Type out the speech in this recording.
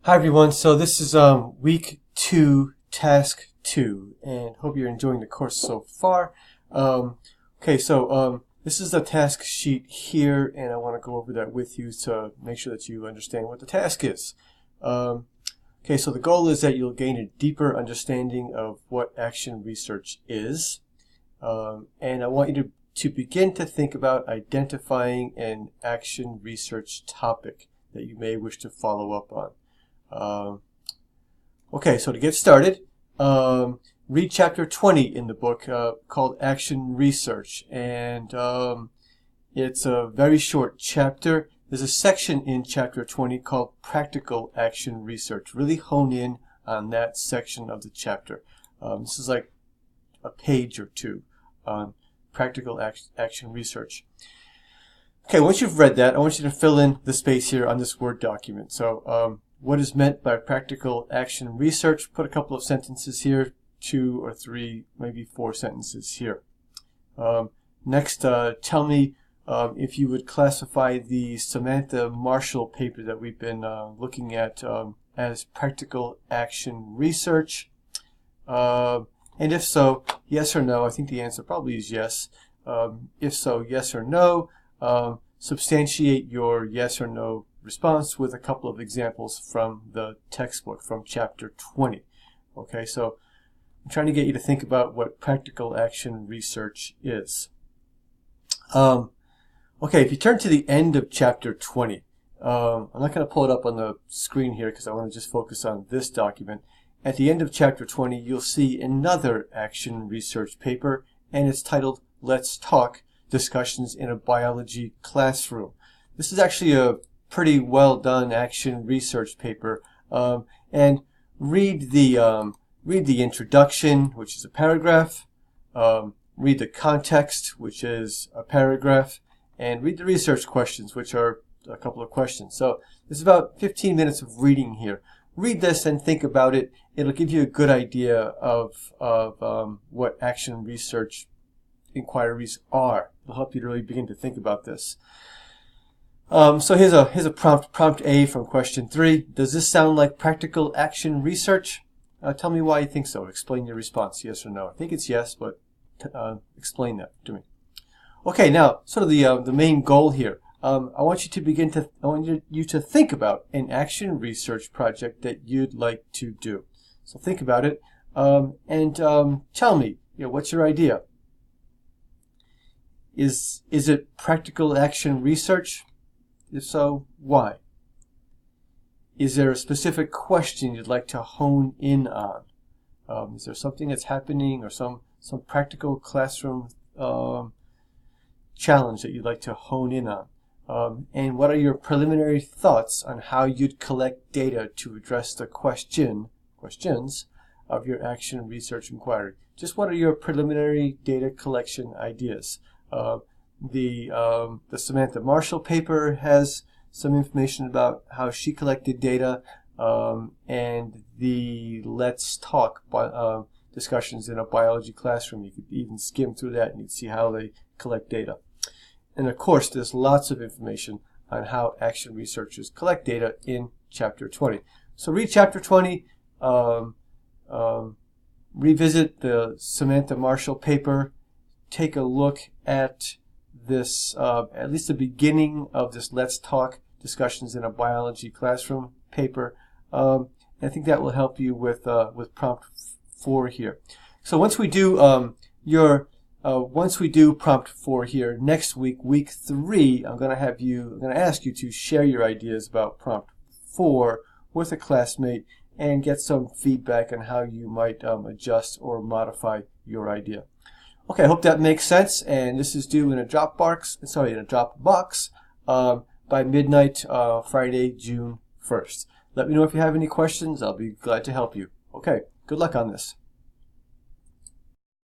Hi everyone, so this is week 2, task 2, and hope you're enjoying the course so far. This is the task sheet here, and I want to go over that with you to make sure that you understand what the task is. So the goal is that you'll gain a deeper understanding of what action research is, and I want you to begin to think about identifying an action research topic that you may wish to follow up on. So to get started, read chapter 20 in the book called Action Research, and it's a very short chapter. There's a section in chapter 20 called Practical Action Research. Really hone in on that section of the chapter. This is like a page or two on practical action research. Okay, once you've read that, I want you to fill in the space here on this Word document. So, what is meant by practical action research? Put a couple of sentences here, 2 or 3, maybe 4 sentences here. Next, tell me if you would classify the Samantha Marshall paper that we've been looking at as practical action research. And if so, yes or no. I think the answer probably is yes. If so, yes or no. Substantiate your yes or no response with a couple of examples from the textbook from chapter 20. Okay, so I'm trying to get you to think about what practical action research is. If you turn to the end of chapter 20, I'm not going to pull it up on the screen here because I want to just focus on this document. At the end of chapter 20, you'll see another action research paper, and it's titled Let's Talk, Discussions in a Biology Classroom. This is actually a pretty well done action research paper, and read the introduction, which is a paragraph, read the context, which is a paragraph, and read the research questions, which are a couple of questions. So there's about 15 minutes of reading here. Read this and think about it. It'll give you a good idea of what action research inquiries are. It'll help you to really begin to think about this. So here's a prompt A from question 3. Does this sound like practical action research? Tell me why you think so. Explain your response, yes or no. I think it's yes, but explain that to me. Okay, now sort of the main goal here. I want you to think about an action research project that you'd like to do. So think about it, and tell me, what's your idea? Is it practical action research? If so, why? Is there a specific question you'd like to hone in on? Is there something that's happening or some practical classroom challenge that you'd like to hone in on? And what are your preliminary thoughts on how you'd collect data to address the questions of your action research inquiry? Just what are your preliminary data collection ideas? The Samantha Marshall paper has some information about how she collected data, and the Let's Talk discussions in a biology classroom. You could even skim through that and you'd see how they collect data. And of course, there's lots of information on how action researchers collect data in chapter 20. So read chapter 20, revisit the Samantha Marshall paper, take a look at this, at least the beginning of this Let's Talk discussions in a biology classroom paper. I think that will help you with prompt 4 here. So once we do prompt 4 here, next week, week 3, I'm going to ask you to share your ideas about prompt 4 with a classmate and get some feedback on how you might adjust or modify your idea. Okay, I hope that makes sense, and this is due in a Dropbox by midnight, Friday, June 1st. Let me know if you have any questions. I'll be glad to help you. Okay, good luck on this.